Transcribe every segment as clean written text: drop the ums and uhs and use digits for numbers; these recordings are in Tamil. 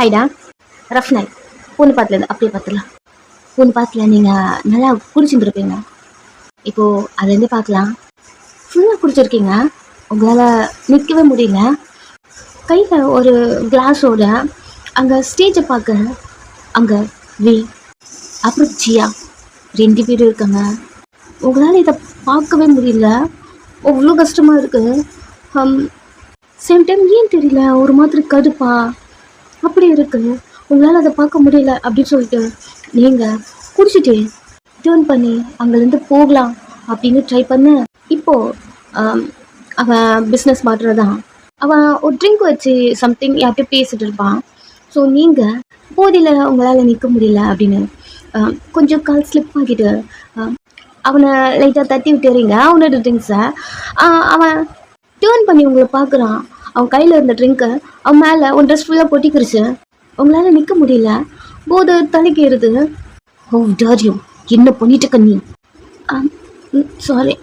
ஹைடா, ரஃப் நைட். பொண்ணு பார்த்துலேருந்து அப்படியே பார்த்துலாம். பொண்ணு பார்த்துல நீங்கள் நல்லா குடிச்சுருந்துருப்பீங்க. இப்போது அதுலேருந்து பார்க்கலாம். ஃபுல்லாக குடிச்சிருக்கீங்க, உங்களால் நிற்கவே முடியல. கையில் ஒரு கிளாஸோட அங்கே ஸ்டேஜை பார்க்க, அங்கே வி அப்புறம் ஜியா 2 பேரும் இருக்காங்க. உங்களால் இதை பார்க்கவே முடியல, அவ்வளோ கஷ்டமாக இருக்குது. சேம் டைம் ஏன் தெரியல, ஒரு மாதிரி கடுப்பா அப்படி இருக்குது. உங்களால் அதை பார்க்க முடியல அப்படின்னு சொல்லிட்டு நீங்கள் குடிச்சிட்டு டேர்ன் பண்ணி அங்கேருந்து போகலாம் அப்படின்னு ட்ரை பண்ண. இப்போது அவன் பிஸ்னஸ் மாட்டுறதான், அவன் ஒரு ட்ரிங்க் வச்சு சம்திங் யார்கிட்ட பேசிகிட்டு இருப்பான். ஸோ நீங்கள் போதில் உங்களால் நிற்க முடியல அப்படின்னு கொஞ்சம் கால் ஸ்லிப் ஆகிட்டு அவனை லைட்டாக தட்டி விட்டுறீங்க அவனோட ட்ரிங்க்ஸை. அவன் டேர்ன் பண்ணி உங்களை பார்க்குறான். அவன் கையில் இருந்த ட்ரிங்க்கை அவன் மேலே ஒரு ட்ரெஸ் ஃபுல்லாக கொட்டிக்கிருச்சு. உங்களால் நிற்க முடியல, போது தலைக்கு ஏறுது. ஓ டாரியம், என்ன பண்ணிட்டு நீ? சாரி,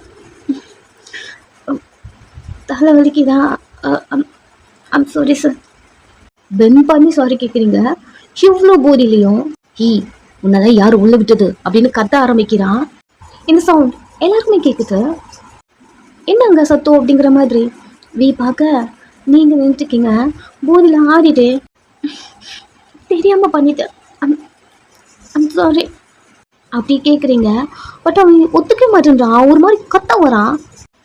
தலை வலிக்குதான். I'm sorry sir. பென் பண்ணி சாரி கேட்குறீங்க, இவ்வளோ போதிலையும். உன்னதான் யார் உள்ள விட்டது அப்படின்னு கத்த ஆரம்பிக்கிறான். இந்த சவுண்ட் எல்லாருக்குமே கேட்குது. என்னங்க சத்தம் அப்படிங்கிற மாதிரி வீ பார்க்க நீங்கள் நின்றுட்டுருக்கீங்க. போதியில் ஆடிட்டு தெரியாமல் பண்ணிட்டேன், ஐம் சாரி அப்படி கேட்குறீங்க. பட் அவன் ஒத்துக்க மாட்டேன்றான், ஒரு மாதிரி கத்த வரான்.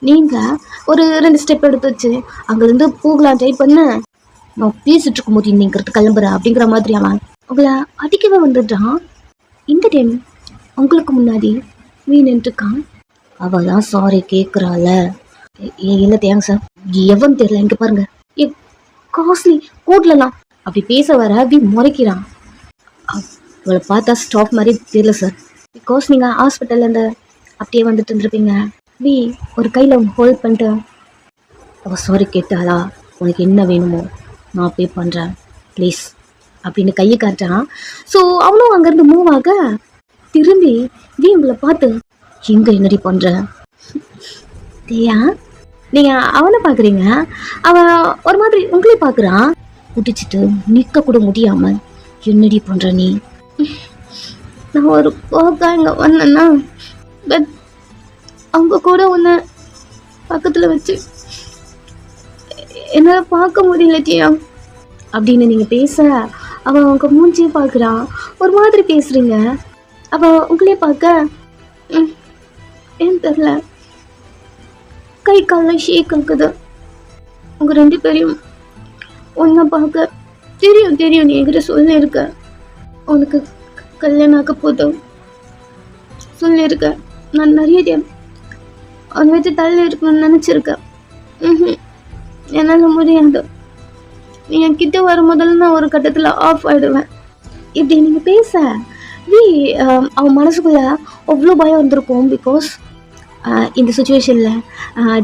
நீங்கள் ஒரு 2 ஸ்டெப் எடுத்து வச்சு அங்கேருந்து போகலாம் ட்ரை பண்ண. நான் பேசிட்டு இருக்கும் போது நீங்கிறது கிளம்புற அப்படிங்கிற மாதிரி அவன் உங்களை அடிக்கவே வந்துடுறான். இந்த டைம் உங்களுக்கு முன்னாடி வீ நின்றுருக்கான். அவள் தான் சாரி கேட்குறாள். இல்லை தேங்க சார், எவன் தெரியல, இங்கே பாருங்க காஸ்ட்லி கோட்லலாம் அப்படி பேச வர வீ முறைக்கிறான். அவளை பார்த்தா ஸ்டாப் மாதிரி தெரியல சார், பிகாஸ் நீங்கள் ஹாஸ்பிட்டல்லேருந்து அப்படியே வந்துட்டு இருந்திருப்பீங்க. வீ ஒரு கையில் ஹோல்ட் பண்ணிட்டு, அவள் சாரி கேட்டாளா, உனக்கு என்ன வேணுமோ நான் பே பண்ணுறேன் ப்ளீஸ் அப்படின்னு கையை காட்டுறான். ஸோ அவனும் அங்கேருந்து மூவ் ஆக திரும்பி வீ உங்களை பார்த்து, எங்கே என்னடி பண்ணுற தேயா? நீங்கள் அவனை பார்க்குறீங்க, அவன் ஒரு மாதிரி உங்களே பார்க்குறான். குடிச்சிட்டு நிற்க கூட முடியாமல் என்னடி பண்ணுற நீ? நான் ஒரு போக்கா இங்கே வந்தேன்னா, பட் அவங்க கூட உன்னை பக்கத்தில் வச்சு என்னால் பார்க்க முடியல டியா அப்படின்னு நீங்கள் பேச, அவன் அவங்க மூஞ்சியே பார்க்குறான். ஒரு மாதிரி பேசுகிறீங்க. அவன் உங்களே பார்க்க ஏன் தெரில கை காலில் ஷேக் ஆகுது. உங்கள் 2 பேரையும் ஒன்றா பார்க்க தெரியும் நீ என்கிட்ட சொல்லியிருக்க, உனக்கு கல்யாணம் ஆக்க போதும் சொல்லியிருக்க. நான் நிறைய டைம் அவனை வச்சு தள்ளி இருக்கணும்னு நினச்சிருக்கேன். என்னால் முடியாது. நீ என்கிட்ட வரும் முதல்ல நான் ஒரு கட்டத்தில் ஆஃப் ஆகிடுவேன். இப்படி நீங்கள் பேச அவன் மனசுக்குள்ளே அவ்வளோ பயம் வந்திருக்கும். பிகாஸ் இந்த சுச்சுவேஷனில்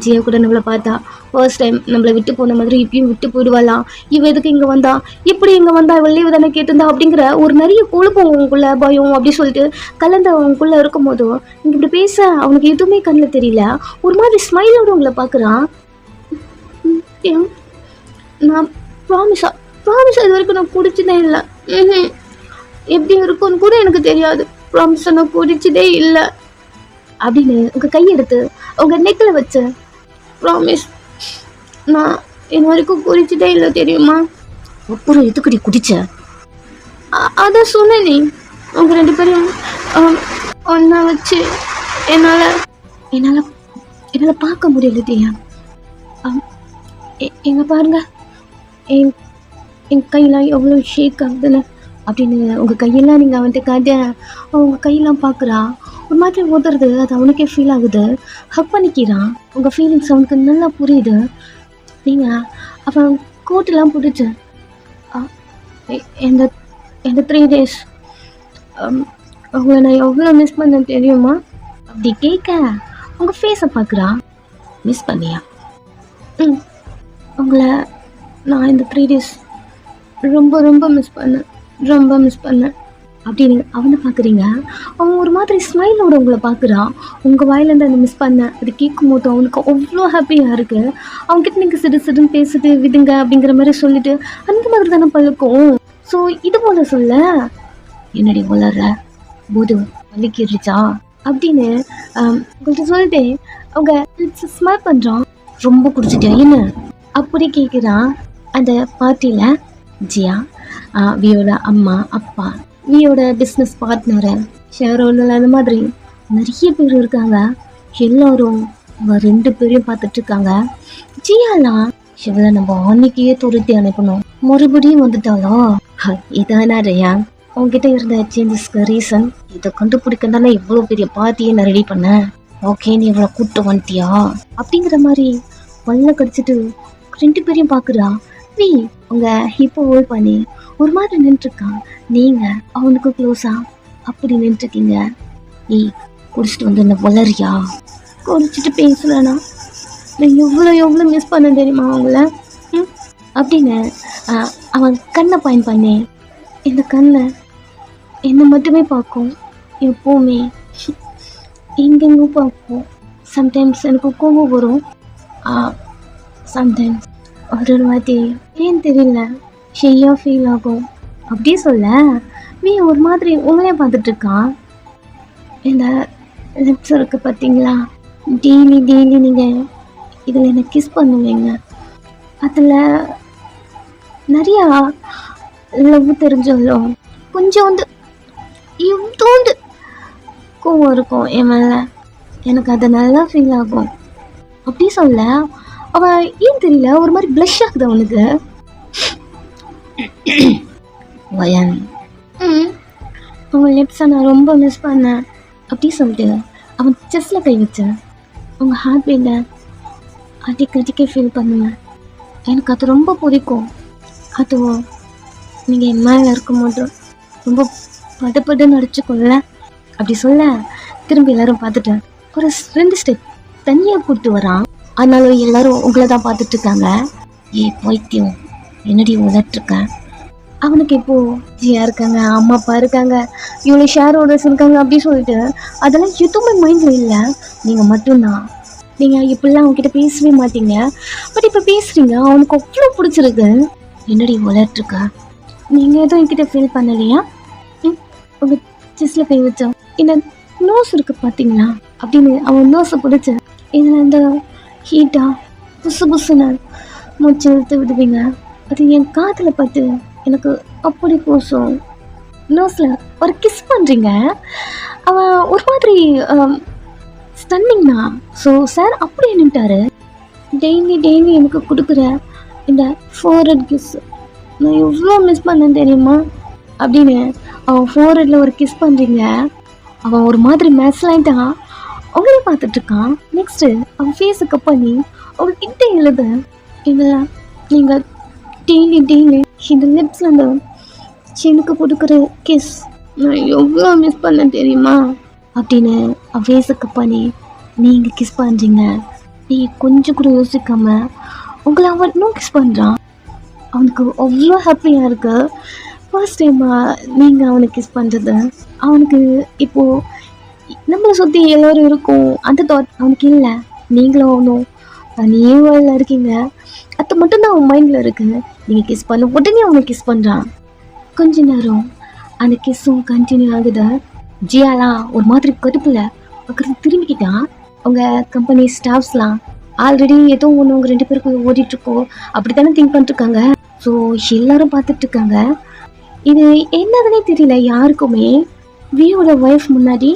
ஜியா கூட நம்மளை பார்த்தா ஃபர்ஸ்ட் டைம் நம்மளை விட்டு போன மாதிரி இப்பயும் விட்டு போயிடுவாளாம். இவ எதுக்கு இங்கே வந்தா, எப்படி இங்கே வந்தா, இவள் லீவு தானே கேட்டிருந்தா அப்படிங்கிற ஒரு நிறைய குழப்பம் அவங்களுக்குள்ள பயம் அப்படி சொல்லிட்டு கலந்து அவங்களுக்குள்ளே இருக்கும் போதும் நீங்கள் இப்படி பேச அவனுக்கு எதுவுமே கண்ணில் தெரியல. ஒரு மாதிரி ஸ்மைலோடு உங்களை பார்க்குறான். நான் ப்ராமிஸா இது வரைக்கும் நான் குடிச்சதே இல்லை. எப்படி இருக்கும்னு கூட எனக்கு தெரியாது. ப்ராமிஸா நான் குடிச்சதே இல்லை அப்படின்னு உங்கள் கையெடுத்து உங்கள் நெக்கில் வச்சு, ப்ராமிஸ் நான் இது வரைக்கும் குடிச்சதே இல்லை தெரியுமா? அப்புறம் எதுக்கடி குடிச்ச? அதான் சொன்னேன், நீ உங்கள் 2 பேரும் ஒன்றா வச்சு என்னால் பார்க்க முடியல தியா. எங்க பாருங்க என் கையெல்லாம் எவ்வளோ ஷேக் ஆகுதுன்னு அப்படின்னு உங்கள் கையெல்லாம் நீங்கள் அவன்கிட்ட காட்ட, உங்கள் கையெல்லாம் பார்க்குறா. ஒரு மாதிரி உதறது, அது அவனுக்கே ஃபீல் ஆகுது. ஹக் பண்ணிக்கிறான். உங்கள் ஃபீலிங்ஸ் அவனுக்கு நல்லா புரியுது. நீங்கள் அவன் கோட்டெல்லாம் பிடிச்சி இந்த 3 days உங்களை நான் எவ்வளோ மிஸ் பண்ண தெரியுமா அப்படி கேட்க உங்கள் ஃபேஸை பார்க்குறா. மிஸ் பண்ணியா? உங்களை நான் இந்த 3 days ரொம்ப மிஸ் பண்ணேன் அப்படின்னு அவனை பார்க்குறீங்க. அவன் ஒரு மாதிரி ஸ்மைலோட உங்களை பார்க்குறான். உங்கள் வாயிலேருந்து அந்த மிஸ் பண்ண அது கேட்கும் போது அவனுக்கு அவ்வளோ ஹாப்பியாக இருக்குது. அவங்ககிட்ட நீங்கள் சிடுன்னு பேசுது விடுங்க அப்படிங்கிற மாதிரி சொல்லிட்டு அந்த மாதிரி தானே பழக்கம். ஸோ இது போல சொல்ல, என்னடி வளர்ற போது வலிக்கிடுச்சா அப்படின்னு உங்கள்கிட்ட சொல்லிட்டு அவங்க ஸ்மைல் பண்ணுறான். ரொம்ப குடிச்சிட்டேன் என்ன அப்படி கேட்குறான். அந்த பார்ட்டியில் ஜியா, வியோட அம்மா அப்பா, வியோட பிஸ்னஸ் பார்ட்னரு, ஷேர் ஹோல்டர், அந்த மாதிரி நிறைய பேர் இருக்காங்க. எல்லாரும் ரெண்டு பேரையும் பார்த்துட்டு இருக்காங்க. ஜியாலாம் இவளை நம்ம அன்னைக்கே துரத்தி அனுப்பணும், மறுபடியும் வந்துட்டாலோ இதானா ரயா உங்ககிட்ட இருந்த சேஞ்சஸ்க்கு ரீசன் இதை கண்டுபிடிக்க தானே இவ்வளோ பெரிய பார்ட்டியை நான் ரெடி பண்ணேன். ஓகே, நீ இவ்வளோ கூப்பிட்டு வந்துட்டியா அப்படிங்கிற மாதிரி பல்ல கடிச்சிட்டு ரெண்டு பேரையும் பார்க்குறா. வி உங்க ஹிப்போ ஹோல்ட் பண்ணி ஒரு மாதிரி நின்றுருக்கான். நீங்க அவனுக்கு க்ளோஸா அப்படி நின்றுருக்கீங்க. ஏய், குடிச்சிட்டு வந்து என்ன வளரியா? குடிச்சிட்டு பேசலனா நான் எவ்வளோ மிஸ் பண்ண தெரியுமா அவங்கள அப்படின்னு அவன் கண்ணை பாயிண்ட் பண்ணி, இந்த கண்ணை என்னை மட்டுமே பார்க்கும், எப்போவுமே எங்கெங்க பார்க்கும். சம்டைம்ஸ் எனக்கு கோபம் வரும், சம்டைம்ஸ் ஒரு வாட்டி ஏன் தெரியல ஷெய்யாக ஃபீல் ஆகும். அப்படியே சொல்ல நீ ஒரு மாதிரி உங்களே பார்த்துட்டு இருக்கான். இந்த லிப்ஸ் இருக்குது பார்த்தீங்களா, டெய்லி நீங்கள் இதில் என்னை கிஸ் பண்ணுவீங்க. அதில் நிறையா லவ் தெரிஞ்சாலும் கொஞ்சோண்டு இவ்வளோண்டு கோவம் இருக்கும் என் மேலே. எனக்கு அது நல்லா ஃபீல் ஆகும். அப்படி சொல்ல அவன் ஏன் தெரியல ஒரு மாதிரி ப்ளஷ் ஆகுது அவனுக்கு. வயன் அவன் லிப்ஸை நான் ரொம்ப மிஸ் பண்ணேன் அப்படி சொல்லிட்டு அவன் செஸ்ஸில் கை வச்சேன். அவங்க ஹார்ட் பீட்டை அடிக்கடிக்க ஃபீல் பண்ணுவேன். எனக்கு அது ரொம்ப பிடிக்கும். அதுவும் நீங்கள் என் மேலே இருக்கும்போது ரொம்ப படுபடுன்னு நடிச்சுக்கொள்ள அப்படி சொல்ல திரும்பி எல்லாரும் பார்த்துட்டு ஒரு 2 ஸ்டெப் தனியாக கூப்பிட்டு வரான். ஆனாலும் எல்லாரும் உங்களை தான் பார்த்துட்டு இருக்காங்க. பைத்தியம் என்னடி உதட்டுருக்கேன். அவனுக்கு இப்போது ஜியா இருக்காங்க, அம்மா அப்பா இருக்காங்க, இவ்வளோ ஷேர் ஹோல்டர்ஸ் இருக்காங்க அப்படி சொல்லிட்டு அதெல்லாம் எதுவுமே மைண்டில் இல்லை. நீங்கள் மட்டும்தான். நீங்கள் இப்படிலாம் அவங்ககிட்ட பேசவே மாட்டீங்க, பட் இப்போ பேசுகிறீங்க. அவனுக்கு அவ்வளோ பிடிச்சிருக்கு. என்னடி உதட்டுருக்க? நீங்கள் எதுவும் என்கிட்ட ஃபீல் பண்ணலையா? உங்கள் செஸ்ஸில் கை வச்சோம். இந்த நோஸ் இருக்குது பார்த்தீங்களா அப்படின்னு அவன் நோஸை பிடிச்சி இதில் இந்த ஹீட்டாக புசு புசுன்னு மூச்சு இழுத்து விடுவீங்க. அது என் காதில் பார்த்து எனக்கு அப்படி கூசும். நோஸில் ஒரு கிஸ் பண்ணுறீங்க. அவன் ஒரு மாதிரி ஸ்டன்னிங்னா. ஸோ சார் அப்படி நின்ட்டாரு. டெய்லி எனக்கு கொடுக்குற இந்த ஃபோர்ஹெட் கிஸ் நான் எவ்வளோ மிஸ் பண்ணேன் தெரியுமா அப்படின்னு அவன் ஃபோர்ஹெட்டில் ஒரு கிஸ் பண்ணுறீங்க. அவன் ஒரு மாதிரி மெஸ்லாயிட்டான். அவங்களே பார்த்துட்ருக்கான். நெக்ஸ்ட்டு அவன் ஃபேஸை கப் பண்ணி அவங்கக்கிட்ட எழுத, இதில் நீங்கள் டெய்லி இந்த லிப்ஸில் அந்த சினுக்கு கொடுக்குற கிஸ் நான் எவ்வளோ மிஸ் பண்ணேன் தெரியுமா அப்படின்னு அவன் ஃபேஸை கப் பண்ணி நீங்கள் கிஸ் பண்ணுறீங்க. நீ கொஞ்சம் கூட யோசிக்காமல் உங்களை அவன் இன்னும் கிஸ் பண்ணுறான். அவனுக்கு அவ்வளோ ஹாப்பியாக இருக்கு. ஃபர்ஸ்ட் டைமாக நீங்கள் அவனுக்கு கிஸ் பண்ணுறது. அவனுக்கு இப்போது நம்மளை சுற்றி எல்லோரும் இருக்கும் அந்த தாட் அவனுக்கு இல்லை. நீங்களும் அவனும் தனியாக இருக்கீங்க. அது மட்டும்தான் அவன் மைண்டில் இருக்குது. நீங்கள் கிஸ் பண்ண உடனே அவனை கிஸ் பண்ணுறான். கொஞ்ச நேரம் அந்த கிஸ்ஸும் கண்டினியூ ஆகுது. ஜியாலாம் ஒரு மாதிரி கடுப்பில் அக்கறை திரும்பிக்கிட்டான். அவங்க கம்பெனி ஸ்டாஃப்ஸ்லாம் ஆல்ரெடி ஏதோ ஒன்று அவங்க 2 பேருக்கு ஓடிட்டுருக்கோம் அப்படி தானே திங்க் பண்ணிட்டுருக்காங்க. ஸோ எல்லோரும் பார்த்துட்ருக்காங்க. இது என்னதுன்னே தெரியல யாருக்குமே. வியோட ஒய்ஃப் முன்னாடி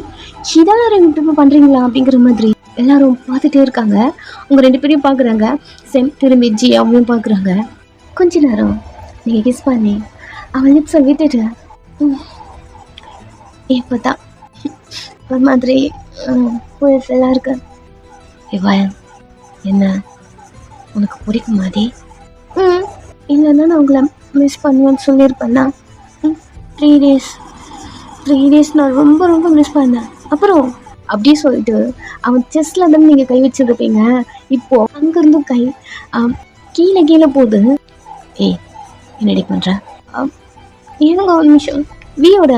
இதெல்லாம் 2 பேரும் பண்ணுறீங்களா அப்படிங்கிற மாதிரி எல்லாரும் பார்த்துட்டே இருக்காங்க. அவங்க 2 பேரையும் பார்க்குறாங்க. சேம் திரும்பி ஜியாவையும் பார்க்குறாங்க. கொஞ்ச நேரம் நீங்கள் கிஸ் பண்ணி அவன் லிப்ஸை விட்டுட்டு இப்போ தான் ஒரு மாதிரி ஃபுல்லாக இருக்கு. இவன் என்ன உனக்கு பிடிக்கும் மாதிரி? இல்லைன்னா நான் உங்களை மிஸ் பண்ணுவேன்னு சொல்லியிருப்பேன்னா 3 டேஸ் நான் ரொம்ப மிஸ் பண்ணேன். அப்புறம் அப்படியே சொல்லிட்டு அவன் செஸ்ல தான் நீங்கள் கை வச்சுருப்பீங்க. இப்போது அங்கேருந்தும் கை கீழே போகுது. என்னடி பண்ணுற? ஏங்க ஒரு நிமிஷம். வியோட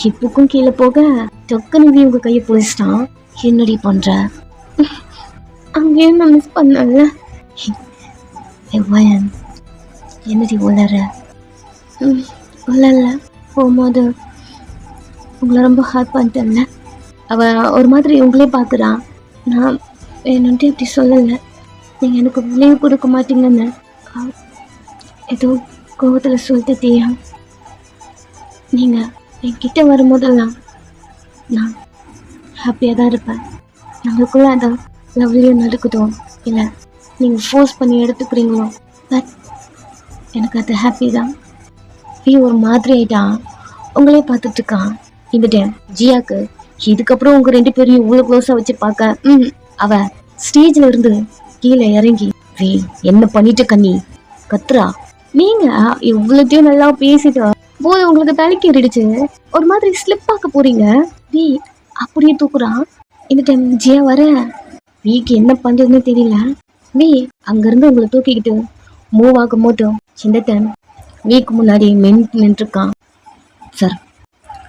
ஹிப்புக்கும் கீழே போக டக்குன்னு வி உங்கள் கையை பிடிச்சிட்டான். என்னடி பண்ணுற? அங்கேயும் நான் மிஸ் பண்ணல. என்னடி உளற? இல்லை இல்லை, போகும்போது உங்களை ரொம்ப ஹார்ட் பண்ணிட்டேன்ல. அவன் ஒரு மாதிரி உங்களே பார்க்குறான். நான் என்னன்ட்டு அப்படி சொல்லலை. நீங்கள் எனக்கு லீவ் கொடுக்க மாட்டீங்கன்னு ஏதோ கோவத்தில் சொல்லிட்டியா. நீங்கள் என்கிட்ட வரும்போதெல்லாம் நான் ஹாப்பியாக தான் இருப்பேன். நம்மளுக்குள்ள அதான் லவ்லியும் நடக்குதோ இல்லை நீங்கள் ஃபோர்ஸ் பண்ணி எடுத்துக்கிறீங்களோ, பட் எனக்கு அது ஹாப்பி தான். ஒரு மாதிரி ஆகிட்டான், உங்களே பார்த்துட்ருக்கான். இந்த டைம் ஜியாக்கு இதுக்கப்புறம் உங்கள் 2 பேரையும் இவ்வளோ க்ளோஸாக வச்சு பார்க்க அவ ஸ்டேஜில் இருந்து கீழே இறங்கி என்ன பண்ணிட்டு கண்ணி கத்துறா. நீங்கள் இவ்வளோத்தையும் நல்லா பேசிட்டு போது உங்களுக்கு தலைக்கு ஏறிடுச்சு, ஒரு மாதிரி ஸ்லிப் ஆக்க போறீங்க. அப்படியே தூக்குறான். இந்த டைம் ஜியா வர வீக்கு என்ன பண்றதுன்னு தெரியல. அங்கிருந்து உங்களை தூக்கிக்கிட்டு மூவ் ஆகும் போது இந்த டைம் வீக்கு முன்னாடி நின்றுருக்கான். சார்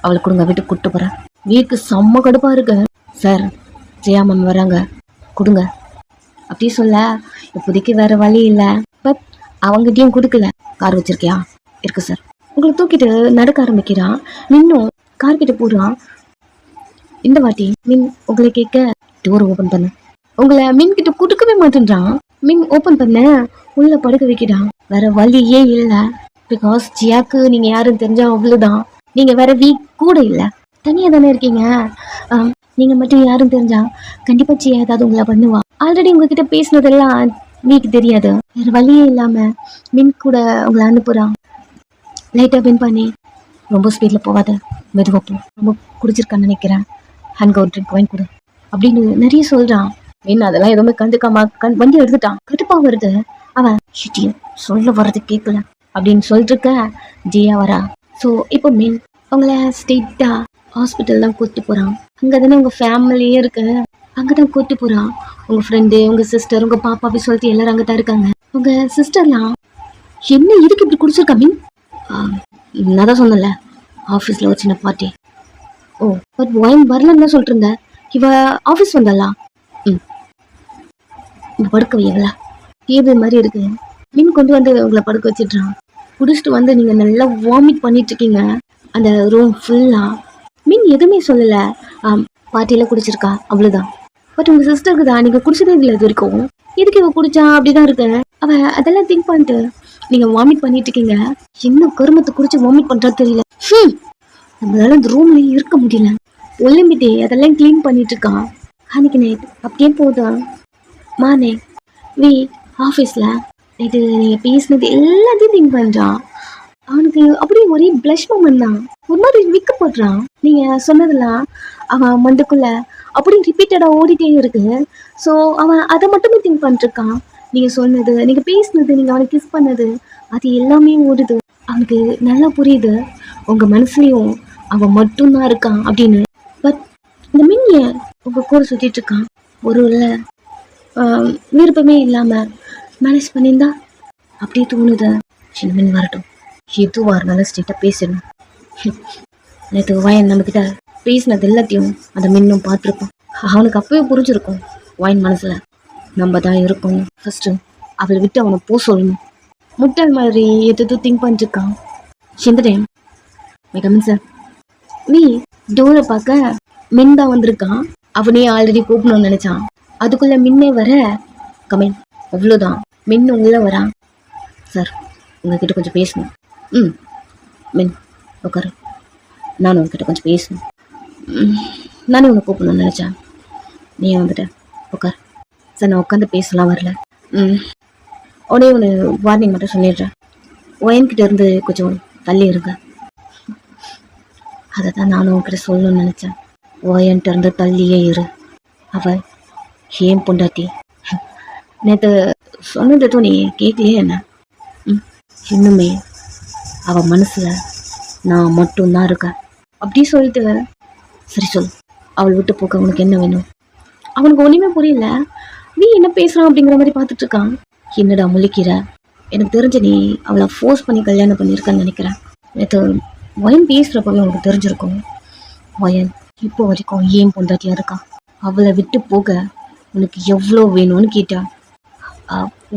அவளை கொடுங்க, வீட்டுக்கு கூப்பிட்டு போறேன். வீக்கு செம்ம கடுப்பா இருக்கு. சார் ஜெயா மேம் வராங்க, கொடுங்க அப்படி சொல்ல இப்போதைக்கு வேற வழி இல்லை. பட் அவங்ககிட்டயும் கொடுக்கல. கார் வச்சிருக்கியா? இருக்கு சார். உங்களை தூக்கிட்டு நடக்க ஆரம்பிக்கிறான். இன்னும் கார் கிட்ட போறான். இந்த வாட்டி மின் உங்களை கேட்க டோர் ஓபன் பண்ண உங்களை மின் கிட்ட கொடுக்கவே மாட்டேன்றான். மின் ஓபன் பண்ண உள்ள படுக்க வைக்கிறான். வேற வழியே இல்லை. பிகாஸ் ஜியாக்கு நீங்க யாருன்னு தெரிஞ்சா அவ்வளவுதான். நீங்க வேற வீக் கூட இல்லை, தனியா தானே இருக்கீங்க. நீங்க மட்டும் யாருன்னு தெரிஞ்சா கண்டிப்பா ஜியா ஏதாவது உங்களை பண்ணுவா. ஆல்ரெடி உங்ககிட்ட பேசினதெல்லாம் வீக்கு தெரியாது. வேற வழியே இல்லாம மின் கூட உங்களை அனுப்புறான். லைட்டா பின் பண்ணி ரொம்ப ஸ்பீட்ல போவாத, மெதுவா போ, ரொம்ப குடிச்சிருக்கான்னு நினைக்கிறேன், ஹேண்ட் ஒரு ட்ரிங்க் வாங்கி கொடு அப்படின்னு நிறைய சொல்றான். என்ன அதெல்லாம் எதுவுமே கண்டுக்காம வண்டி எடுத்துட்டான். கடுப்பா வருது. அவன் சொல்ல வர்றது கேட்கல அப்படின்னு சொல்லிருக்க ஜியா வரா. ஸோ இப்போ மீன் அவங்கள ஸ்ட்ரெயிட்டா ஹாஸ்பிட்டல் தான் கூட்டு போறான். அங்கதானே உங்க ஃபேமிலியே இருக்கு, அங்கதான் கூட்டு போறான். உங்க ஃப்ரெண்டு, உங்க சிஸ்டர், உங்க பாப்பா அப்படி சொல்லிட்டு எல்லாரும் அங்கதான் இருக்காங்க. உங்க சிஸ்டர்லாம் என்ன இதுக்கு இப்படி குடிச்சிருக்கா மீன்? நான் தான் சொன்னல ஆஃபீஸில் ஒரு சின்ன பார்ட்டி. ஓ பட் ஒயின் வரலன்னு சொல்லிட்டு இருந்த. இவ ஆஃபீஸ் வந்தாளா? இந்த படுக்க எவ்வளோ டேபிள் மாதிரி இருக்கு. மீன் கொண்டு வந்து உங்களை படுக்க வச்சிடுறான். குடிச்சிட்டு வந்து நீங்கள் நல்லா வாமிட் பண்ணிட்டு இருக்கீங்க அந்த ரூம் ஃபுல்லாக. மீன் எதுவுமே சொல்லலை. பார்ட்டியில் குடிச்சிருக்கா அவ்வளோதான். பட் உங்கள் சிஸ்டருக்கு தான் நீங்கள் குடிச்சதே இல்லை இது வரைக்கும். எதுக்கு இவ குடிச்சா அப்படிதான் இருக்கு. அவ அதெல்லாம் திங்க் பண்ணிட்டு நீங்க வாமிட் பண்ணிட்டு இருக்கீங்க. என்ன கருமத்தை குடிச்சு வாமிட் பண்றா தெரியல. நம்மளால இந்த ரூம்லயே இருக்க முடியல. ஒலிம்பிட்டே அதெல்லாம் கிளீன் பண்ணிட்டு இருக்கான். அன்னைக்கு நைட் அப்படியே போதா மானே ஆஃபீஸ்ல இது நீங்க பேசினது எல்லாத்தையும் திங்க் பண்றான். அவனுக்கு அப்படியே ஒரே பிளஷ் மூமெண்ட் தான். ஒரு மாதிரி விற்கப்படுறான். நீங்க சொன்னதெல்லாம் அவன் மண்டுக்குள்ள அப்படியே ரிப்பீட்டடா ஓடிட்டே இருக்கு. ஸோ அவன் அதை மட்டுமே திங்க் பண்ணிட்டு இருக்கான். நீங்க சொன்னது, நீங்க பேசினது, நீங்க அவனை கிஸ் பண்ணது, அது எல்லாமே ஓடுது. அவனுக்கு நல்லா புரியுது உங்க மனசுலயும் அவன் மட்டும்தான் இருக்கான் அப்படின்னு. பட் இந்த மின்னிய உங்க கூட சுத்திட்டு இருக்கான். ஒரு விருப்பமே இல்லாம மேனேஜ் பண்ணியிருந்தா அப்படியே தோணுது. சின்ன மின் வரட்டும், எதுவாக இருந்தாலும் ஸ்ட்ரெயிட்டாக பேசணும். நேற்று வாயன் நம்மக்கிட்ட பேசினது எல்லாத்தையும் அந்த மின்னும் பார்த்துருப்பான். அவனுக்கு அப்பவே புரிஞ்சிருக்கும் வாயின் மனசுல நம்ம தான் இருக்கணும். ஃபர்ஸ்ட் அவளை விட்டு அவனை போ சொல்லணும். முட்டாள் மாதிரி எதுவும் திங்க் பண்ணிருக்கான். இந்த டைம் மிகமின் சார் டோரை பார்க்க மின் தான் வந்திருக்கான். அவனே ஆல்ரெடி கூப்பிடணும்னு நினைச்சான். அதுக்குள்ள மின்னே வர கமின் அவ்வளோதான். மின் உள்ள வரான். சார் உங்ககிட்ட கொஞ்சம் பேசணும். மின் உட்காரு, நானும் உங்ககிட்ட கொஞ்சம் பேசணும். நானே உன்னை கூப்பிடணும்னு நினச்சேன், நீ வந்துட்ட, உட்கார். சார் நான் உட்காந்து பேசலாம் வரல. உடனே ஒன்று வார்னிங் மட்டும் சொல்லிடுறேன். ஒயன்கிட்ட இருந்து கொஞ்சம் தள்ளி இருங்க. அதை தான் நானும் உங்ககிட்ட சொல்லணும்னு நினச்சேன். ஒயன்கிட்ட இருந்து தள்ளியே இரு. அவள் ஏன் பொண்டாட்டி நேற்று சொன்னதும் நீ கேட்கலையே என்ன? இன்னுமே அவள் மனசில் நான் மட்டும்தான் இருக்கேன் அப்படி சொல்லிட்டு. சரி சொல், அவள் விட்டு போக்க உனக்கு என்ன வேணும்? அவனுக்கு ஒன்றுமே புரியல. நீ என்ன பேசுகிறான் அப்படிங்கிற மாதிரி பார்த்துட்டு இருக்கான். என்னடா முழிக்கிற? எனக்கு தெரிஞ்ச நீ அவளை ஃபோர்ஸ் பண்ணி கல்யாணம் பண்ணியிருக்கான்னு நினைக்கிறேன். நேற்று வயன் பேசுகிறப்பவே உனக்கு தெரிஞ்சிருக்கும். வயன் இப்போ வரைக்கும் ஏன் பொண்டாட்டியாக இருக்கான். அவளை விட்டு போக உனக்கு எவ்வளோ வேணும்னு கேட்டா.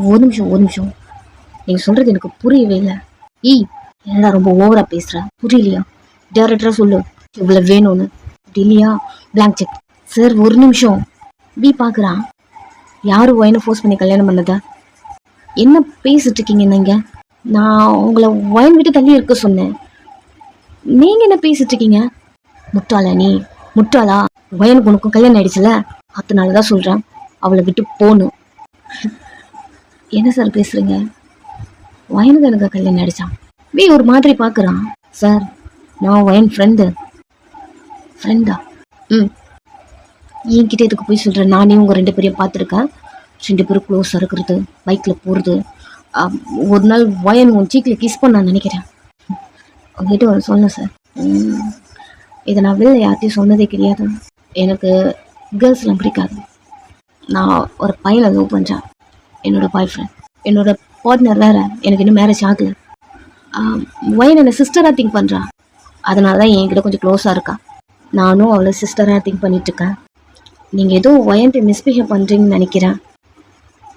ஒரு நிமிஷம் நீங்கள் சொல்கிறது எனக்கு புரியவே இல்லை. என்னடா ரொம்ப ஓவரா பேசுற, புரியலையா? டேரக்டரா சொல்லு இவ்வளவு வேணும்னு. அப்படி இல்லையா பிளாங்க் செக். சார் ஒரு நிமிஷம். வி பாக்குறான். யாரு ஒயனை ஃபோர்ஸ் பண்ணி கல்யாணம் பண்ணதா? என்ன பேசிட்டு இருக்கீங்க நீங்க? நான் உங்களை ஒயன் விட்டு தள்ளி இருக்க சொன்னேன். நீங்க என்ன பேசிட்டு இருக்கீங்க? முட்டாளா நீ? முட்டாளா? ஒயனுக்கு உனக்கும் கல்யாணம் ஆயிடுச்சுல, அதனாலதான் சொல்றேன் அவளை விட்டு போகணும். என்ன சார் பேசுறீங்க? ஒயனுக்கு எனக்கு கல்யாணம் ஆயிடுச்சான். வி ஒரு மாதிரி பாக்குறான். சார் நான் ஒயன் ஃப்ரெண்டா? என்கிட்ட இதுக்கு போய் சொல்கிறேன். நானே உங்கள் 2 பேரையும் பார்த்துருக்கேன். 2 பேரும் க்ளோஸாக இருக்கிறது, பைக்கில் போகிறது. ஒரு நாள் ஒயன் உன் சீக்கில் கிஸ் பண்ண நான் நினைக்கிறேன். உங்ககிட்ட ஒரு சொன்னேன் சார். இதை நான் வெளில யார்ட்டையும் சொன்னதே கிடையாது. எனக்கு கேர்ள்ஸ்லாம் பிடிக்காது. நான் ஒரு பையனை லவ் பண்ணுறேன், என்னோடய பாய் ஃப்ரெண்ட். என்னோட பார்ட்னர் வேறு, எனக்கு இன்னும் மேரேஜ் ஆகலை. ஒயன் என்னை சிஸ்டராக திங்க் பண்ணுறான். அதனால தான் என்கிட்ட கொஞ்சம் க்ளோஸாக இருக்கா. நானும் அவளை சிஸ்டராக திங்க் பண்ணிகிட்ருக்கேன். நீங்கள் ஏதோ ஒயன்ட்டு மிஸ்பிஹேவ் பண்ணுறீங்கன்னு நினைக்கிறேன்.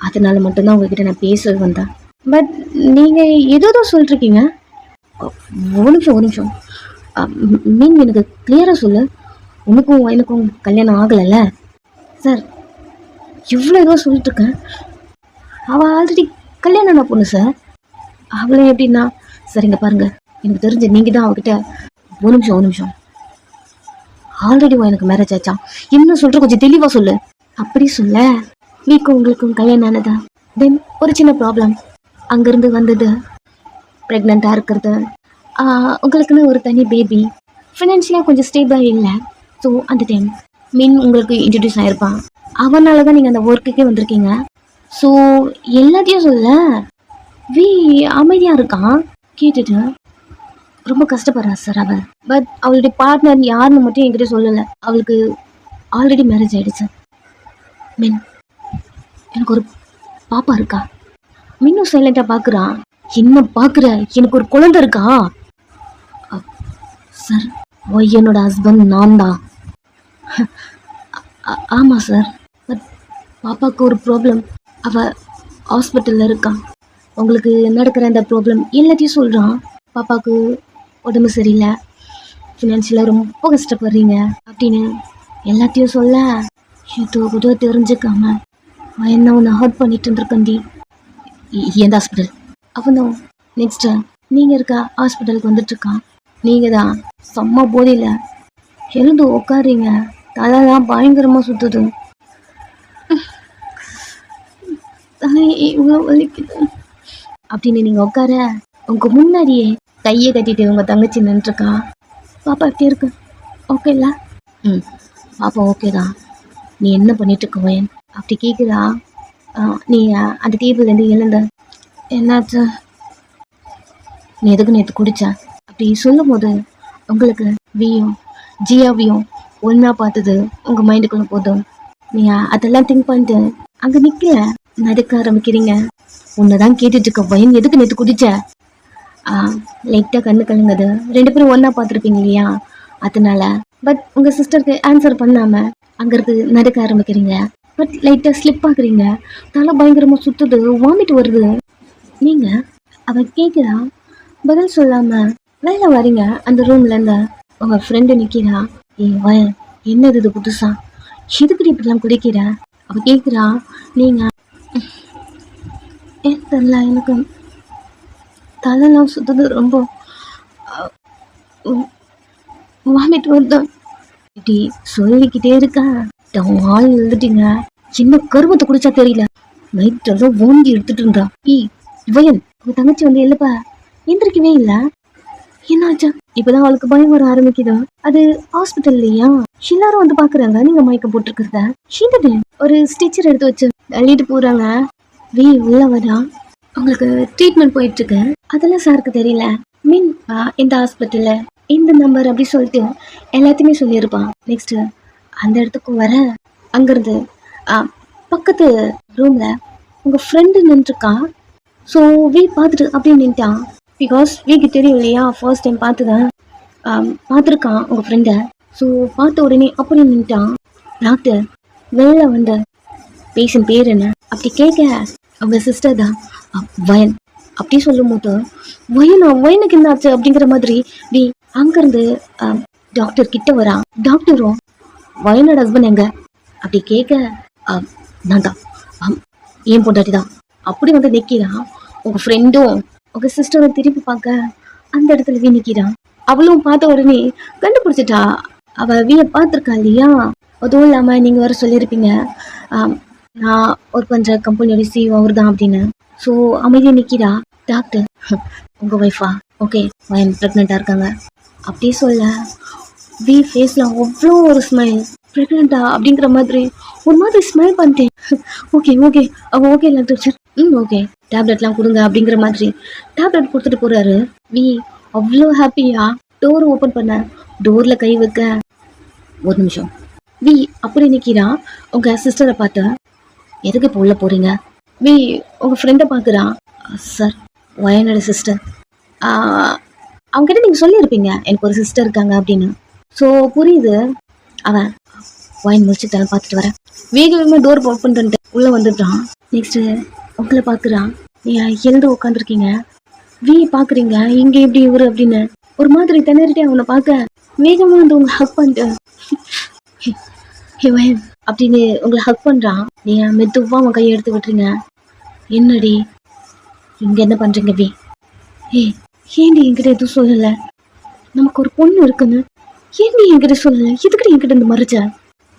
அதனால மட்டும்தான் உங்ககிட்ட நான் பேச வந்தேன். பட் நீங்கள் ஏதோ சொல்லிருக்கீங்க. ஒரு நிமிஷம். மீன் எனக்கு கிளியராக சொல்லு. உனக்கும் ஒயனுக்கும் கல்யாணம் ஆகலைல்ல? சார் இவ்வளோ ஏதோ சொல்லிட்டுருக்கேன். அவள் ஆல்ரெடி கல்யாணம் பொண்ணு சார். அவளை எப்படின்னா சரிங்க பாருங்க, எனக்கு தெரிஞ்ச நீங்கள் தான் அவகிட்ட. ஒரு நிமிஷம். ஆல்ரெடி எனக்கு மேரேஜ் ஆச்சா? என்ன சொல்ற, கொஞ்சம் தெளிவா சொல்லு. அப்படி சொல்ல, வீக்கும் உங்களுக்கும் கல்யாணம் ஆனதா? தென் ஒரு சின்ன ப்ராப்ளம் அங்கிருந்து வந்தது. ப்ரெக்னெண்டா இருக்கிறது, உங்களுக்குன்னு ஒரு தனி பேபி, ஃபினான்ஷியலாக கொஞ்சம் ஸ்டேபிளாக இல்லை. ஸோ அந்த டைம் மீன் உங்களுக்கு இன்ட்ரடியூஸ் ஆகிருப்பான். அவனால தான் நீங்கள் அந்த ஒர்க்குக்கே வந்திருக்கீங்க. ஸோ எல்லாத்தையும் சொல்ல வி அமைதியாக இருக்கான். கேட்டுட்டு ரொம்ப கஷ்டப்படுறா சார் அவள். பட் அவளுடைய பார்ட்னர் யாருன்னு மட்டும் என்கிட்ட சொல்லலை. அவளுக்கு ஆல்ரெடி மேரேஜ் ஆகிடுச்சு. மீன் எனக்கு ஒரு பாப்பா இருக்கா. மீனும் சைலண்டாக பார்க்குறான். என்ன பார்க்குற? எனக்கு ஒரு குழந்தை இருக்கா சார். என்னோட ஹஸ்பண்ட் நான் தான். ஆமாம் சார். பட் பாப்பாவுக்கு ஒரு ப்ராப்ளம். அவள் ஹாஸ்பிட்டலில் இருக்கான். உங்களுக்கு நடக்கிற அந்த ப்ராப்ளம் எல்லாத்தையும் சொல்கிறான். பாப்பாவுக்கு உடம்பு சரியில்லை, ஃபினான்ஷியலாக ரொம்ப கஷ்டப்படுறீங்க அப்படின்னு எல்லாத்தையும் சொல்ல, ஏதோ கூட தெரிஞ்சுக்காம என்ன ஒன்று ஹர்ட் பண்ணிட்டு இருந்திருக்கந்தி. எந்த ஹாஸ்பிட்டல்? அவனும் நெக்ஸ்ட்டு நீங்கள் இருக்க ஹாஸ்பிட்டலுக்கு வந்துட்டுருக்கான். நீங்கள் தான் செம்ம போதையில் எழுந்து உட்காருங்க. தலைலாம் பயங்கரமாக சுற்றுது. தலை இவ்வளோ வலிக்குது அப்படின்னு நீங்கள் உட்கார, உங்கள் முன்னாடியே கையை கட்டிட்டு உங்கள் தங்கச்சி நின்றுருக்கா. பாப்பா எப்படி இருக்கு? ஓகே இல்லை? பாப்பா ஓகே தான். நீ என்ன பண்ணிட்டு இருக்க வயன் அப்படி கேட்குறா. நீ அந்த டேபிள்லேருந்து எழுந்த. என்னாச்சு? நீ எதுக்கு நேற்று குடிச்ச அப்படி சொல்லும் போது உங்களுக்கு வியும் ஜியாவையும் ஒன்றா பார்த்தது உங்கள் மைண்டுக்குள்ளே போதும். நீ அதெல்லாம் திங்க் பண்ணிட்டு அங்கே நிற்கல, நடக்க ஆரம்பிக்கிறீங்க. உன்னை தான் கேட்டுட்டு இருக்க வயன் எதுக்கு நேற்று குடிச்ச? லைட்டாக கண்ணு கலங்குது. 2 பேரும் ஒன்றா பார்த்துருப்பீங்க இல்லையா, அதனால. பட் உங்கள் சிஸ்டருக்கு ஆன்சர் பண்ணாமல் அங்கேருந்து நடக்க ஆரம்பிக்கிறீங்க. பட் லைட்டாக ஸ்லிப் ஆகுறீங்க. தலை பயங்கரமாக சுற்றுது, வாமிட் வருது. நீங்கள் அவள் கேட்குறா, பதில் சொல்லாமல் வெளில வரீங்க. அந்த ரூம்லேருந்து உங்கள் ஃப்ரெண்டு நிற்கிறா. வயன் என்னது இது புதுசா, எதுக்கு இப்படிலாம் குடிக்கிற? அவள் கேட்குறா. நீங்கள் ஏன் தெரியல, எனக்கு தலைலாம் சுற்றுது, ரொம்ப வாமிட் வருது இப்படி சொல்லிக்கிட்டே இருக்கா. ஆள் எழுதிட்டீங்க. சின்ன கருமத்தை குடிச்சா தெரியல, நைட்டெல்லாம் ஓங்கி எடுத்துட்டு இருந்தா. வயன் உங்க தங்கச்சி வந்து இல்லப்பா எந்திரிக்கவே இல்லை. என்னாச்சா? இப்பதான் அவளுக்கு பயம் வர ஆரம்பிக்குதா. அது ஹாஸ்பிட்டல்லையா, எல்லாரும் வந்து பாக்குறாங்க நீங்க மயக்கம் போட்டிருக்கிறத. ஷீண்டது ஒரு ஸ்டிச்சர் எடுத்து வச்சு தள்ளிட்டு போறாங்க. உள்ள வரா. உங்களுக்கு ட்ரீட்மெண்ட் போயிட்டு இருக்கு. அதெல்லாம் சாருக்கு தெரியல. மீன் இந்த ஹாஸ்பிட்டல்ல இந்த நம்பர் அப்படி சொல்லிட்டு எல்லாத்தையுமே சொல்லியிருப்பான். நெக்ஸ்ட் அந்த இடத்துக்கு வர, அங்கிருந்து பக்கத்து ரூம்ல உங்க ஃப்ரெண்டு நின்றுருக்கான். ஸோ பார்த்துட்டு அப்படியே நின்ட்டான். பிகாஸ் வீக்கு தெரியும் இல்லையா, ஃபர்ஸ்ட் டைம் பார்த்துதான் பார்த்துருக்கான் உங்கள் ஃப்ரெண்டை. ஸோ பார்த்த உடனே அப்படி நின்ட்டான். டாக்டர் வெளில வந்த பேஷண்ட் பேர் என்ன அப்படி கேட்க, அவங்க சிஸ்டர் தான் வயன். அப்படி சொல்லும் போது வயனுக்கு என்ன ஆச்சு அப்படிங்கிற மாதிரி வி அங்கிருந்து டாக்டர் கிட்ட வரா. டாக்டரும் வயனோட ஹஸ்பண்ட் எங்க அப்படி கேட்க, நான் தான் ஏன் பொண்டாட்டி தான் அப்படி வந்து நிக்கிறான். உங்க ஃப்ரெண்டும் உங்க சிஸ்டரும் திருப்பி பார்க்க அந்த இடத்துல வி நிக்கிறான். அவளும் பார்த்த உடனே கண்டுபிடிச்சிட்டா. அவ வீய பார்த்துருக்கா இல்லையா. அதுவும் இல்லாம நீங்க வர சொல்லியிருப்பீங்க நான் ஒர்க் பண்ற கம்பெனியோட சிஇஓ அவர் தான் அப்படின்னு. ஸோ அமைதியா நிக்கிறா. டாக்டர் உங்க ஒய்ஃபா? ஓகே, வயன் ப்ரெக்னெண்டா இருக்காங்க அப்படியே சொல்ல வி ஃபேஸ்ல அவ்வளோ ஒரு ஸ்மைல். ப்ரெக்னெண்டா அப்படிங்கிற மாதிரி ஒரு மாதிரி ஸ்மைல் பண்ணிட்டேன். Okay okay okay doctor. ஓகே டேப்லெட்லாம் கொடுங்க அப்படிங்கிற மாதிரி டேப்லெட் கொடுத்துட்டு போறாரு. வி அவ்வளோ ஹாப்பியா டோர் ஓப்பன் பண்ண டோர்ல கை வைக்க, ஒரு நிமிஷம் வி அப்படி நிக்கிறா. உங்க சிஸ்டரை பார்த்து, எதுக்கு இப்போ உள்ள போறீங்க? வி உங்க ஃப்ரெண்டை பார்க்குறா. சார் வயனோட சிஸ்டர். அவங்ககிட்ட நீங்க சொல்லியிருப்பீங்க எனக்கு ஒரு சிஸ்டர் இருக்காங்க அப்படின்னு. ஸோ புரியுது. அவன் வயன் முடிச்சுட்டாலும் பார்த்துட்டு வரேன். வேகமாக டோர் ஓப்பன் பண்ணிட்டு உள்ள வந்துட்டான். நெக்ஸ்ட் உங்களை பார்க்குறான். நீங்க எழுத உட்காந்துருக்கீங்க, வி பாக்குறீங்க இங்க எப்படி இவரு அப்படின்னு ஒரு மாதிரி திணறிட்டே அவனை பார்க்க வேகமா வந்து உங்களை ஹக் பண்ணிட்டு அப்படின்னு உங்களை ஹக் பண்றான். நீங்க மெதுவா அவன் கையை எடுத்து விட்டுறீங்க. என்னடி இங்க என்ன பண்றீங்க வி? ஏண்டி என்கிட்ட எதுவும் சொல்லல? நமக்கு ஒரு பொண்ணு இருக்குன்னு ஏண்டி என்கிட்ட சொல்லல? எதுக்கிட்ட என்கிட்ட இந்த மறைச்ச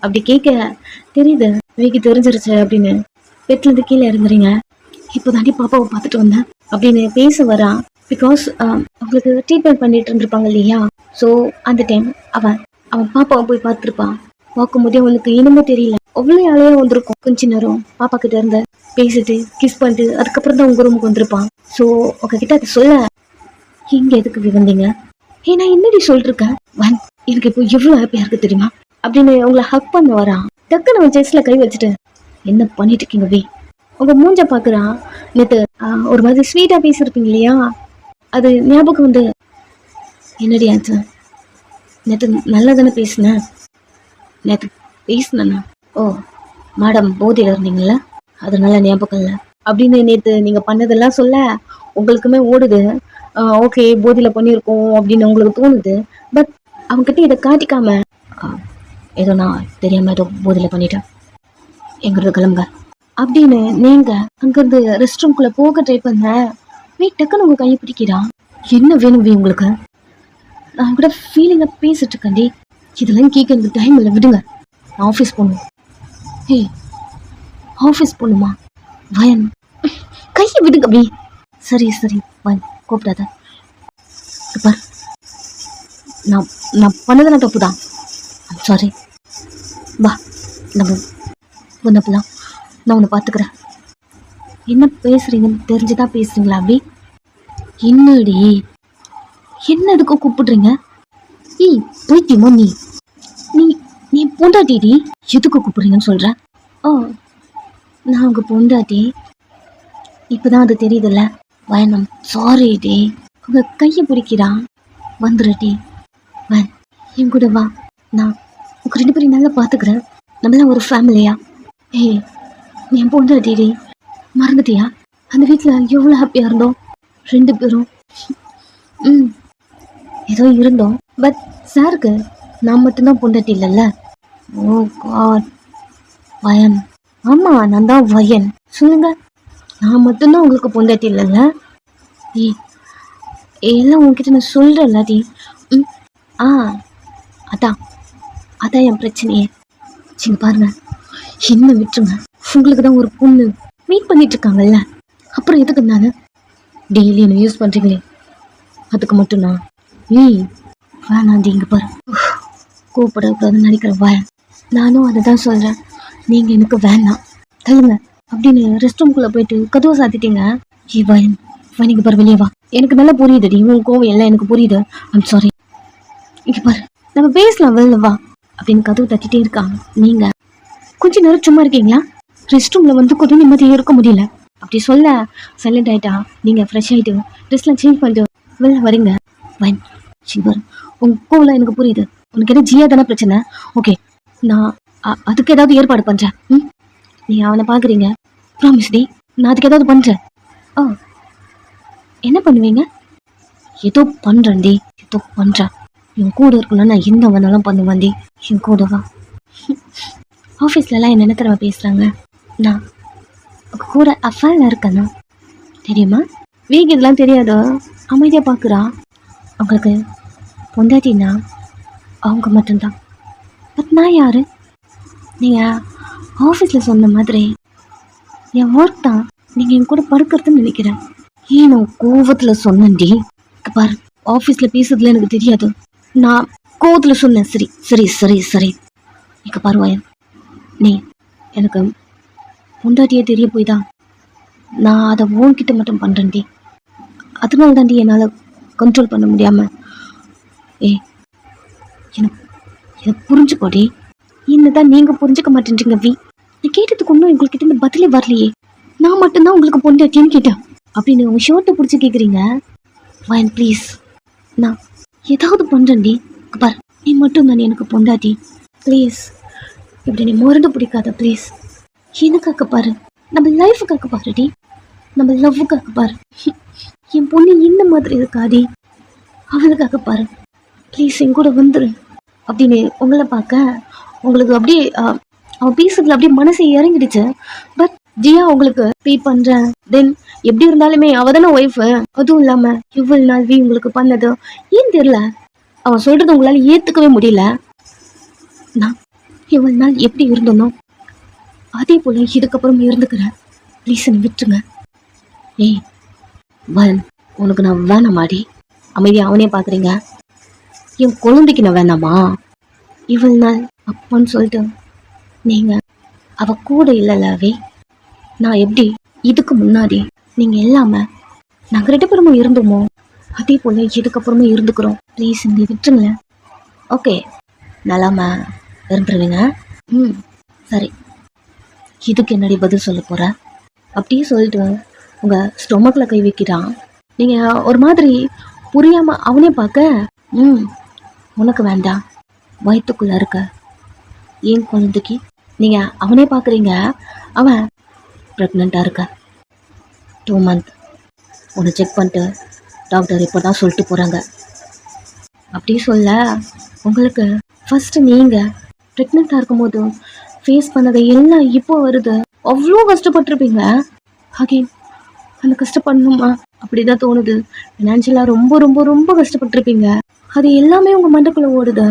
அப்படி கேட்க, தெரியுது வீக்கு தெரிஞ்சிருச்சு அப்படின்னு பெட்ல இருந்து கீழே இறங்குறீங்க. இப்போதாண்டி பாப்பாவை பார்த்துட்டு வந்தேன் அப்படின்னு பேச வரா. பிகாஸ் அவங்களுக்கு ட்ரீட்மெண்ட் பண்ணிட்டு இருந்திருப்பாங்க இல்லையா. ஸோ அந்த டைம் அவன் பாப்பாவை போய் பார்த்துருப்பான். பார்க்கும்போதே அவனுக்கு இனிமே தெரியல, அவ்வளோ அழையா வந்திருக்கும். கொஞ்ச நேரம் பாப்பா கிட்ட இருந்து பேசிட்டு கிஸ் பண்ணிட்டு அதுக்கப்புறம் தான் உங்க ரூமுக்கு வந்திருப்பான். ஸோ உங்ககிட்ட அதை சொல்ல, இங்க எதுக்கு வந்தீங்க? நான் என்னடி சொல்லிருக்கேன், எனக்கு இப்போ எவ்வளவு ஹாப்பியா இருக்கு தெரியுமா அப்படின்னு உங்களை ஹக் பண்ண வரான். டக்குன்னு அவன் செஸ்ட்ல கை வச்சுட்டு, என்ன பண்ணிட்டு இருக்கீங்க வே? உங்க மூஞ்ச பாக்குறான். நேத்து ஒரு மாதிரி ஸ்வீட்டா பேசியிருப்பீங்க இல்லையா, அது ஞாபகம் வந்து, என்னடி ஆச்சு? நேற்று நல்லா தானே பேசினேன். நேற்று பேசினேண்ணா? ஓ மேடம் போதையில் இருந்தீங்கள, அதனால ஞாபகம் இல்லை அப்படின்னு நேற்று நீங்க பண்ணதெல்லாம் சொல்ல உங்களுக்குமே ஓடுது. ஓகே போதையில பண்ணியிருக்கோம் அப்படின்னு உங்களுக்கு தோணுது. பட் அவங்ககிட்ட இதை காட்டிக்காம, ஏதோ நான் தெரியாம ஏதோ போதையில பண்ணிட்டேன், எங்கிறது கிளம்புங்க அப்படின்னு நீங்க அங்கிருந்து ரெஸ்ட் ரூம்குள்ள போக ட்ரை பண்ண, டக்குன்னு உங்க கையை பிடிக்கிறான். என்ன வேணும் வே உங்களுக்கு? நான் கூட ஃபீலிங்கா பேசிட்டு இருக்கேன்டி, இதெல்லாம் கேட்க எனக்கு டைம் இல்லை, விடுங்க, நான் ஆஃபீஸ் போகணும். ஆஃபீஸ் போகணுமா? வயன் கையை விடுங்க வே. சரி சரி வயன் கூப்பிடாத. பார் நான் பண்ணதெல்லாம் தப்பு தான், சாரி. வா நம்ம ஒன்னப்பலாம், நான் உன்னை பார்த்துக்கிறேன். என்ன பேசுறீங்கன்னு தெரிஞ்சுதான் பேசுறீங்களா அப்படி? என்னடி என்ன எதுக்கும் கூப்பிடுறீங்க? போய்த்தியமோ நீ நீ நீ பொண்டாட்டிடி, எதுக்கு கூப்பிடுறீங்கன்னு சொல்ற? ஓ நான் உங்க பொண்டாட்டி, இப்பதான் அது தெரியுதுல்ல. வயனம் சாரி டி. உங்க கையை பிடிக்கிறான். வந்துடுடி வயன், என் கூட வா, நான் உங்க 2 பேரையும் நல்லா பார்த்துக்கிறேன். நம்மளாம் ஒரு ஃபேமிலியா. நீ என் பொண்டாட்டி, மறந்துட்டியா? அந்த வீட்டில் எவ்வளோ ஹாப்பியாக இருந்தோம் 2 பேரும். ஏதோ இருந்தோம். பட் சாருக்கு நான் மட்டும்தான் பொண்டாட்டி இல்லைல்ல. ஓ காட் வயன். ஆமா நான் தான் வயன். சொல்லுங்க, நான் மட்டும்தான் உங்களுக்கு பொண்டாட்டி இல்லைல்ல? எல்லாம் உங்ககிட்ட நான் சொல்றேன் டி. அதான் என் பிரச்சனையே. சரி பாருங்க, என்ன விட்டுருங்க. உங்களுக்கு தான் ஒரு பொண்ணு வெயிட் பண்ணிட்டு இருக்காங்கல்ல, அப்புறம் எதுக்கு நான் டெய்லி என்ன யூஸ் பண்றீங்களே, அதுக்கு மட்டும் நான் வேணாண்டி. இங்க பாரு, கூப்பிடக்கூடாதுன்னு நினைக்கிற வயன். நானும் அதை தான் சொல்றேன், நீங்க எனக்கு வேணாம், தள்ளுங்க அப்படின்னு ரெஸ்ட் ரூம்குள்ள போயிட்டு கதவை சாத்திட்டீங்க. வயன் இங்க பாரு, வெளியே வா. எனக்கு நல்லா புரியுதுடி உன் கோவம் எல்லாம் எனக்கு புரியுது. I'm sorry. இங்க பாரு, நம்ம பேசலாம், வெளில வா அப்படின்னு கதவு தட்டிட்டே இருக்காங்க. நீங்க கொஞ்ச நேரம் சும்மா இருக்கீங்களா? ரெஸ்ட் ரூம்ல வந்து கொஞ்சம் நிம்மதியாக இருக்க முடியல அப்படி சொல்ல சைலண்ட் ஆயிட்டா. நீங்க ஃப்ரெஷ் ஆயிட்டு ட்ரெஸ்லாம் சேஞ்ச் பண்ணிட்டு வெளில வரீங்க. வயன் சிவர், உங்க கோவம் எனக்கு புரியுது. உனக்கு என்ன ஜியா தானே பிரச்சனை? ஓகே, நான் அதுக்கு ஏதாவது ஏற்பாடு பண்றேன். நீ அவனை பாக்குறீங்க, ப்ராமிஸ் டி, நான் அதுக்கு ஏதாவது பண்றேன். ஓ என்ன பண்ணுவீங்க? ஏதோ பண்றேன்டி, ஏதோ பண்றேன். என் கூட இருக்கணும், நான் என்ன வேணாலும் பண்ணுவேன்டி. என் கூட வா. ஆஃபீஸ்லலாம் என்ன தடவை பேசுகிறாங்க, நான் உங்க கூட அஃபேரில் இருக்கேன்னா தெரியுமா? வீக் இதெல்லாம் தெரியாதோ? அமைதியாக பார்க்குறா. அவங்களுக்கு பொண்டாட்டினா அவங்க மட்டும்தான். பட் நான் யார்? நீங்கள் ஆஃபீஸில் சொன்ன மாதிரி என் ஒர்க் தான் நீங்கள் என் கூட படுக்கிறதுன்னு நினைக்கிறேன். ஏன் கோவத்தில் சொன்னேன்டி. பாரு, ஆஃபீஸில் பேசுறதுல எனக்கு தெரியாது, நான் கோவத்தில் சொன்னேன். சரி சரி சரி சரி. இங்கே பாருவாயன், நீ எனக்கு பொண்டாட்டியே தெரிய போய் தான் நான் அதை உன்கிட்ட மட்டும் பண்ணுறேன்டி. அதனால தாண்டி என்னால் கண்ட்ரோல் பண்ண முடியாமல். எனக்கு எனக்கு புரிஞ்சுக்கோடி. என்னதான் நீங்கள் புரிஞ்சுக்க மாட்டேன்றீங்க வி. நான் கேட்டதுக்கு ஒன்றும் எங்கள்கிட்ட இந்த பதிலே வரலையே. நான் மட்டும்தான் உங்களுக்கு பொண்டாட்டின்னு கேட்டேன் அப்படின்னு உங்கள் ஷர்ட்டை பிடிச்சி கேட்குறீங்க. வயன் ப்ளீஸ், நான் ஏதாவது பண்ணுறேன்டி. பார், நீ மட்டும் தானே எனக்கு பொண்டாட்டி. ப்ளீஸ் இப்படி நீ முரண்டு பிடிக்காத ப்ளீஸ். எனக்காக பாரு, நம்ம லைஃபுக்காக பாருடி, நம்ம லவ்வுக்காக பாரு. என் பொண்ணு இந்த மாதிரி இருக்காடி, அவளுக்காக பாரு. ப்ளீஸ் என் கூட வந்துரு அப்படின்னு உங்களை பார்க்க உங்களுக்கு அப்படியே அவன் பேசுறதுல அப்படியே மனசு இறங்கிடுச்சு. பட் ஜியா உங்களுக்கு பே பண்ணுறேன், தென் எப்படி இருந்தாலுமே அவ தானே ஒய்ஃபு. அதுவும் இல்லாமல் இவ்வளவு நாள் வி உங்களுக்கு பண்ணது ஏன் தெரியல, அவன் சொல்றது உங்களால் ஏற்றுக்கவே முடியல. நான் இவ்வளவு நாள் எப்படி இருந்தனோ அதே போல இதுக்கப்புறம் இருந்துக்கிறேன். ப்ளீஸ் என்னை விட்டுருங்க. ஏய் வன், உனக்கு நான் வேணாமாடி? அமைதியாக அவனே பார்க்குறீங்க. என் குழந்தைக்கு நான் வேணாமா? இவ்வளவு நாள் அப்பான்னு சொல்லிட்டு நீங்கள் அவ கூட இல்லைல்லவே. நான் எப்படி இதுக்கு முன்னாடி நீங்கள் இல்லாமல் நாங்கள் 2 பேருமே இருந்தோமோ அதே போல் இதுக்கப்புறமே இருந்துக்கிறோம். ப்ளீஸ் என்னை விட்டுருங்களேன். ஓகே, நல்லாம இருந்துருவீங்க. சரி, இதுக்கு என்னடி பதில் சொல்ல போகிற? அப்படியே சொல்லிட்டு உங்கள் ஸ்டொமக்கில் கை வைக்கிறான். நீங்கள் ஒரு மாதிரி புரியாமல் அவனே பார்க்க, உனக்கு வேண்டாம், வயிற்றுக்குள்ளே இருக்க ஏன் குழந்தைக்கு நீங்கள் அவனே பார்க்குறீங்க. அவன் ப்ரெக்னெண்ட்டாக இருக்க 2 month. உன்னை செக் பண்ணிட்டு டாக்டர் இப்போ தான் சொல்லிட்டு போகிறாங்க. அப்படி சொல்ல உங்களுக்கு ஃபஸ்ட்டு நீங்கள் ப்ரெக்னெண்ட்டாக இருக்கும்போது ஃபேஸ் பண்ணதை எல்லாம் இப்போ வருது. அவ்வளோ கஷ்டப்பட்டுருப்பீங்க. அகெயின் அந்த கஷ்டப்படணுமா அப்படி தான் தோணுது. ஃபினான்ஷியலாக ரொம்ப ரொம்ப ரொம்ப கஷ்டப்பட்டுருப்பீங்க. அது எல்லாமே உங்கள் மண்டக்குள்ளே ஓடுது.